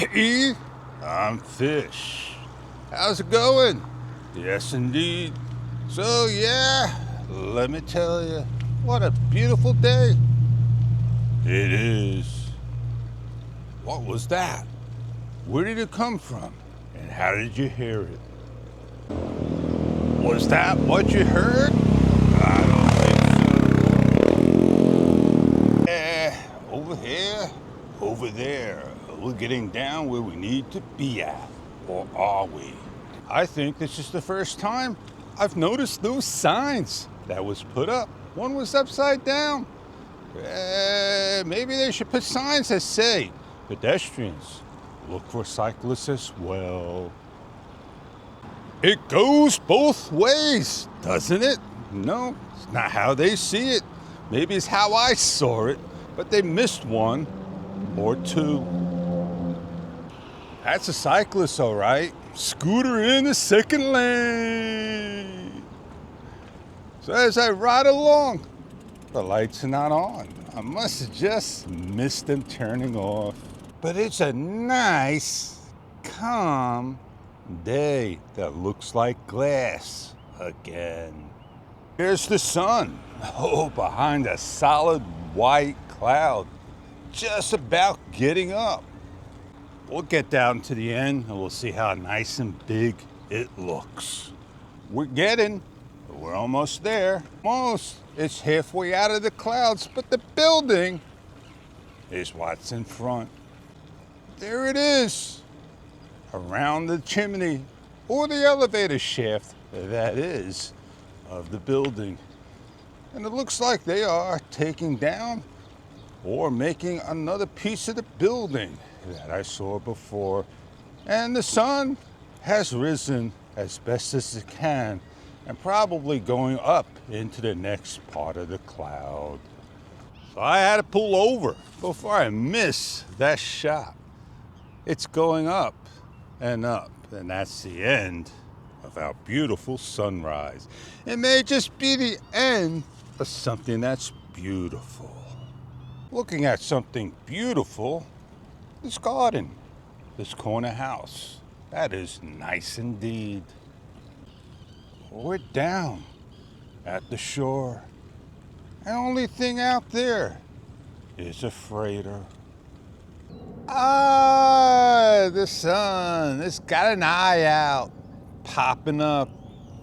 Hey, I'm Fish. How's it going? Yes, indeed. So, yeah, let me tell you, what a beautiful day. It is. What was that? Where did it come from? And how did you hear it? Was that what you heard? I don't think so. Yeah, over here, over there. We're getting down where we need to be at. Or are we? I think this is the first time I've noticed those signs that was put up. One was upside down. Maybe they should put signs that say, pedestrians, look for cyclists as well. It goes both ways, doesn't it? No, it's not how they see it. Maybe it's how I saw it, but they missed one or two. That's a cyclist, all right. Scooter in the second lane. So as I ride along, the lights are not on. I must have just missed them turning off. But it's a nice, calm day that looks like glass again. Here's the sun. Oh, behind a solid white cloud. Just about getting up. We'll get down to the end and we'll see how nice and big it looks. We're almost there. Almost. It's halfway out of the clouds, but the building is what's in front. There it is. Around the chimney or the elevator shaft, that is, of the building. And it looks like they are taking down or making another piece of the building that I saw before. And the sun has risen as best as it can and probably going up into the next part of the cloud. So I had to pull over before I miss that shot. It's going up, and that's the end of our beautiful sunrise. It may just be the end of something that's beautiful. Looking at something beautiful, this garden, this corner house, that is nice indeed. We're down at the shore. The only thing out there is a freighter. The sun, it's got an eye out, popping up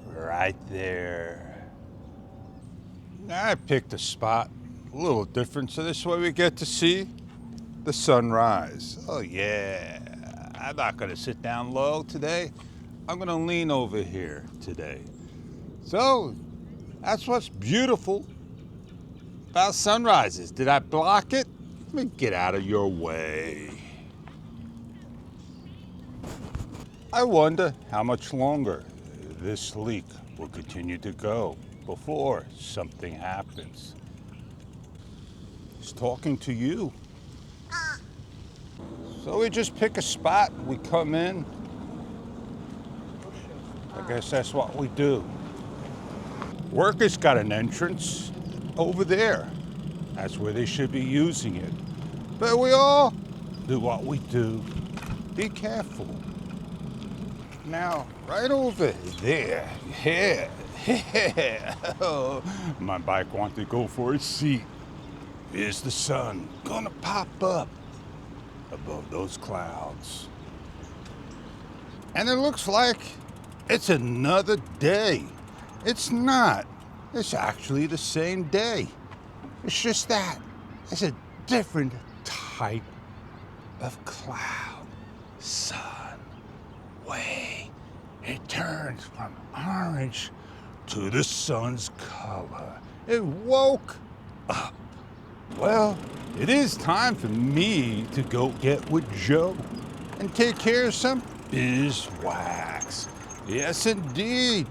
right there. I picked a spot a little different, so this way we get to see the sunrise. Oh yeah, I'm not gonna sit down low today. I'm gonna lean over here today. So that's what's beautiful about sunrises. Did I block it? Let me get out of your way. I wonder how much longer this leak will continue to go before something happens. It's talking to you. So we just pick a spot, we come in. I guess that's what we do. Workers got an entrance over there. That's where they should be using it. But we all do what we do. Be careful. Now, right over there, yeah. Oh, my bike wants to go for a seat. Here's the sun gonna pop up above those clouds. And it looks like it's another day. It's not. It's actually the same day. It's just that it's a different type of cloud. Sun, way. It turns from orange to the sun's color. It woke up. Well, it is time for me to go get with Joe and take care of some beeswax. Yes, indeed.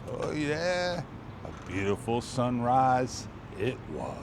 Oh, yeah. A beautiful sunrise it was.